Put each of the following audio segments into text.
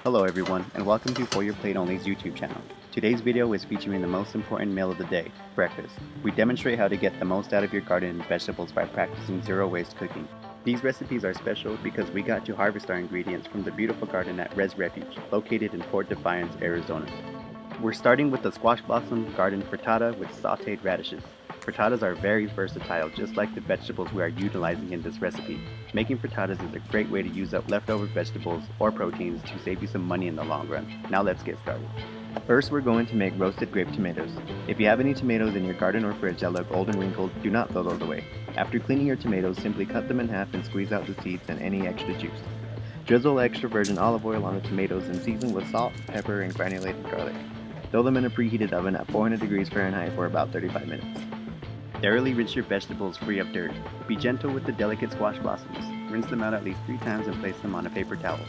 Hello everyone, and welcome to For Your Plate Only's YouTube channel. Today's video is featuring the most important meal of the day, breakfast. We demonstrate how to get the most out of your garden and vegetables by practicing zero waste cooking. These recipes are special because we got to harvest our ingredients from the beautiful garden at Rez Refuge, located in Fort Defiance, Arizona. We're starting with the squash blossom garden frittata with sauteed radishes. Frittatas are very versatile, just like the vegetables we are utilizing in this recipe. Making frittatas is a great way to use up leftover vegetables or proteins to save you some money in the long run. Now let's get started. First, we're going to make roasted grape tomatoes. If you have any tomatoes in your garden or fridge that look old and wrinkled, do not throw those away. After cleaning your tomatoes, simply cut them in half and squeeze out the seeds and any extra juice. Drizzle extra virgin olive oil on the tomatoes and season with salt, pepper, and granulated garlic. Throw them in a preheated oven at 400 degrees Fahrenheit for about 35 minutes. Thoroughly rinse your vegetables free of dirt. Be gentle with the delicate squash blossoms. Rinse them out at least 3 times and place them on a paper towel.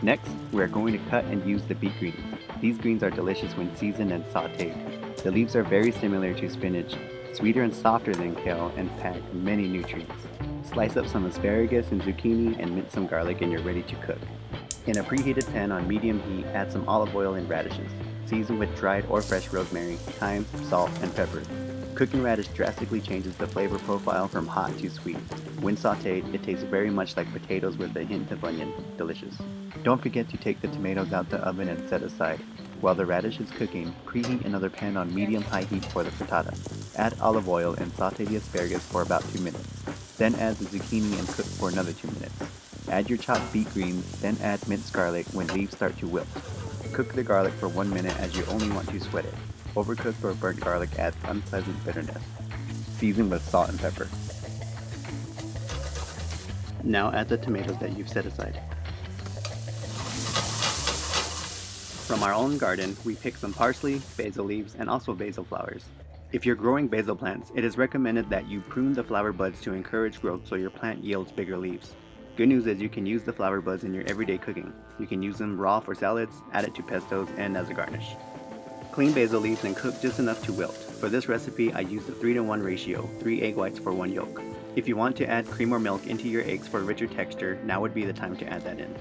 Next, we are going to cut and use the beet greens. These greens are delicious when seasoned and sauteed. The leaves are very similar to spinach, sweeter and softer than kale, and pack many nutrients. Slice up some asparagus and zucchini and mince some garlic and you're ready to cook. In a preheated pan on medium heat, add some olive oil and radishes. Season with dried or fresh rosemary, thyme, salt, and pepper. Cooking radish drastically changes the flavor profile from hot to sweet. When sauteed, it tastes very much like potatoes with a hint of onion. Delicious. Don't forget to take the tomatoes out the oven and set aside. While the radish is cooking, preheat another pan on medium-high heat for the frittata. Add olive oil and saute the asparagus for about 2 minutes. Then add the zucchini and cook for another 2 minutes. Add your chopped beet greens, then add minced garlic when leaves start to wilt. Cook the garlic for 1 minute as you only want to sweat it. Overcooked or burnt garlic adds unpleasant bitterness. Season with salt and pepper. Now add the tomatoes that you've set aside. From our own garden, we pick some parsley, basil leaves, and also basil flowers. If you're growing basil plants, it is recommended that you prune the flower buds to encourage growth so your plant yields bigger leaves. Good news is you can use the flower buds in your everyday cooking. You can use them raw for salads, add it to pestos, and as a garnish. Clean basil leaves and cook just enough to wilt. For this recipe, I used a 3-to-1 ratio, 3 egg whites for 1 yolk. If you want to add cream or milk into your eggs for a richer texture, now would be the time to add that in.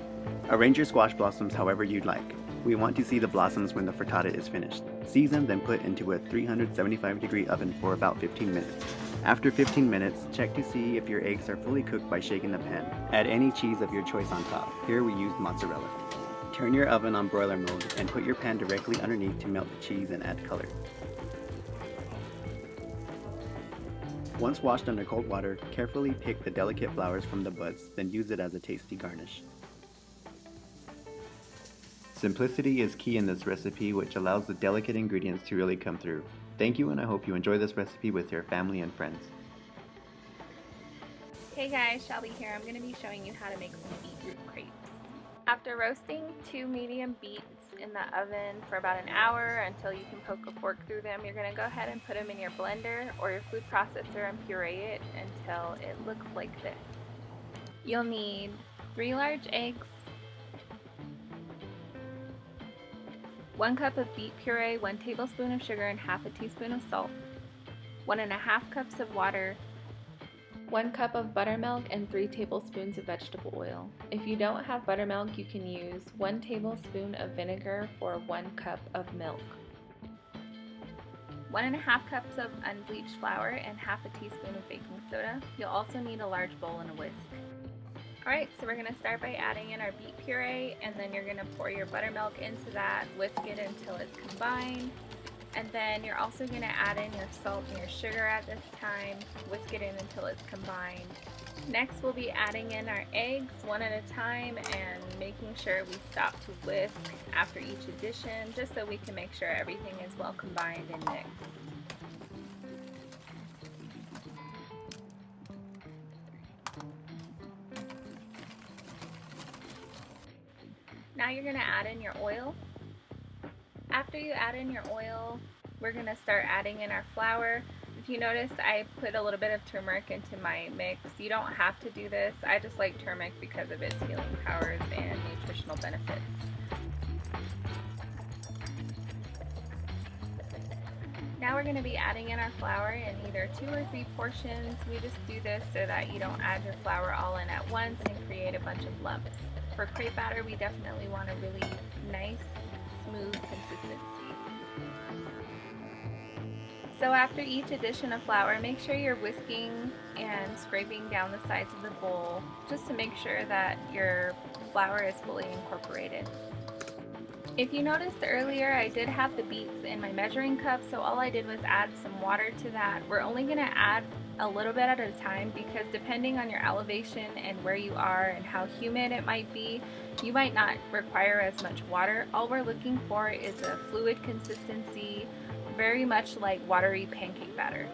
Arrange your squash blossoms however you'd like. We want to see the blossoms when the frittata is finished. Season, then put into a 375-degree oven for about 15 minutes. After 15 minutes, check to see if your eggs are fully cooked by shaking the pan. Add any cheese of your choice on top. Here we used mozzarella. Turn your oven on broiler mode and put your pan directly underneath to melt the cheese and add color. Once washed under cold water, carefully pick the delicate flowers from the buds, then use it as a tasty garnish. Simplicity is key in this recipe, which allows the delicate ingredients to really come through. Thank you, and I hope you enjoy this recipe with your family and friends. Hey guys, Shelby here. I'm going to be showing you how to make some beetroot crepes. After roasting 2 medium beets in the oven for about an hour until you can poke a fork through them, you're going to go ahead and put them in your blender or your food processor and puree it until it looks like this. You'll need 3 large eggs, 1 cup of beet puree, 1 tablespoon of sugar, and half a teaspoon of salt, 1.5 cups of water, 1 cup of buttermilk, and 3 tablespoons of vegetable oil. If you don't have buttermilk, you can use 1 tablespoon of vinegar for 1 cup of milk. 1.5 cups of unbleached flour and half a teaspoon of baking soda. You'll also need a large bowl and a whisk. Alright, so we're going to start by adding in our beet puree, and then you're going to pour your buttermilk into that, whisk it until it's combined. And then you're also going to add in your salt and your sugar at this time, whisk it in until it's combined. Next we'll be adding in our eggs one at a time and making sure we stop to whisk after each addition, just so we can make sure everything is well combined and mixed. Now you're going to add in your oil. After you add in your oil, we're going to start adding in our flour. If you notice, I put a little bit of turmeric into my mix. You don't have to do this. I just like turmeric because of its healing powers and nutritional benefits. Now we're going to be adding in our flour in either 2 or 3 portions. We just do this so that you don't add your flour all in at once and create a bunch of lumps. For crepe batter, we definitely want to really nice, smooth consistency. So after each addition of flour, make sure you're whisking and scraping down the sides of the bowl just to make sure that your flour is fully incorporated. If you noticed earlier, I did have the beets in my measuring cup, so all I did was add some water to that. We're only going to add a little bit at a time because depending on your elevation and where you are and how humid it might be, you might not require as much water. All we're looking for is a fluid consistency, very much like watery pancake batter.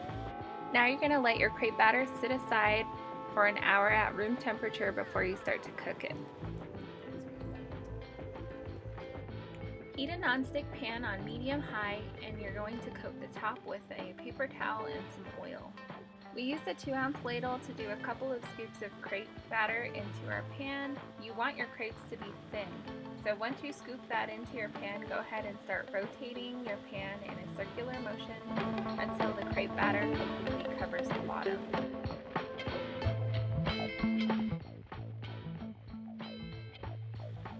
Now you're going to let your crepe batter sit aside for an hour at room temperature before you start to cook it. Heat a nonstick pan on medium-high and you're going to coat the top with a paper towel and some oil. We used a 2-ounce ladle to do a couple of scoops of crepe batter into our pan. You want your crepes to be thin. So once you scoop that into your pan, go ahead and start rotating your pan in a circular motion until the crepe batter completely covers the bottom.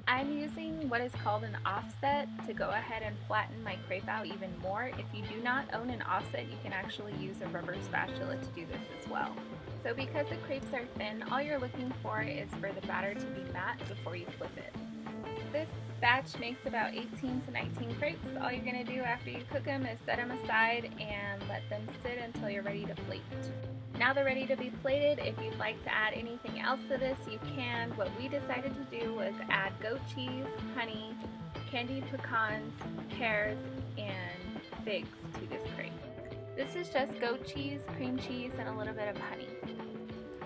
I'm using what is called an offset to go ahead and flatten my crepe out even more. If you do not own an offset, you can actually use a rubber spatula to do this as well. So because the crepes are thin, all you're looking for is for the batter to be matte before you flip it. This batch makes about 18 to 19 crepes. All you're going to do after you cook them is set them aside and let them sit until you're ready to plate. Now they're ready to be plated. If you'd like to add anything else to this, you can. What we decided to do was add goat cheese, honey, candied pecans, pears, and figs to this crepe. This is just goat cheese, cream cheese, and a little bit of honey.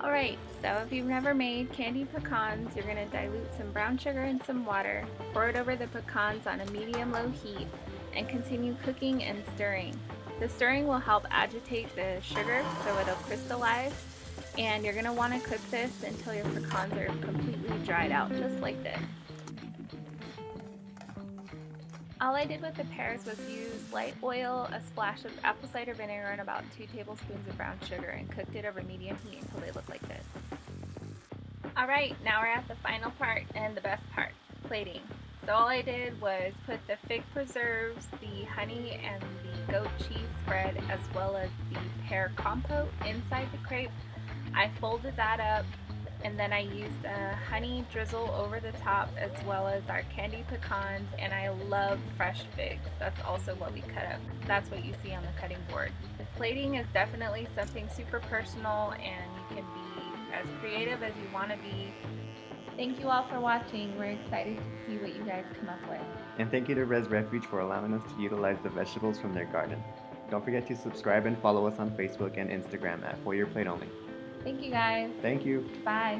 Alright, so if you've never made candied pecans, you're going to dilute some brown sugar and some water, pour it over the pecans on a medium-low heat, and continue cooking and stirring. The stirring will help agitate the sugar so it'll crystallize, and you're going to want to cook this until your pecans are completely dried out, just like this. All I did with the pears was use light oil, a splash of apple cider vinegar, and about 2 tablespoons of brown sugar, and cooked it over medium heat until they look like this. Alright, now we're at the final part and the best part, plating. So all I did was put the fig preserves, the honey, and the goat cheese spread, as well as the pear compote inside the crepe. I folded that up, and then I used a honey drizzle over the top, as well as our candied pecans, and I love fresh figs. That's also what we cut up. That's what you see on the cutting board. Plating is definitely something super personal, and you can be as creative as you want to be. Thank you all for watching. We're excited to see what you guys come up with. And thank you to Rez Refuge for allowing us to utilize the vegetables from their garden. Don't forget to subscribe and follow us on Facebook and Instagram at For Your Plate Only. Thank you guys. Thank you. Bye.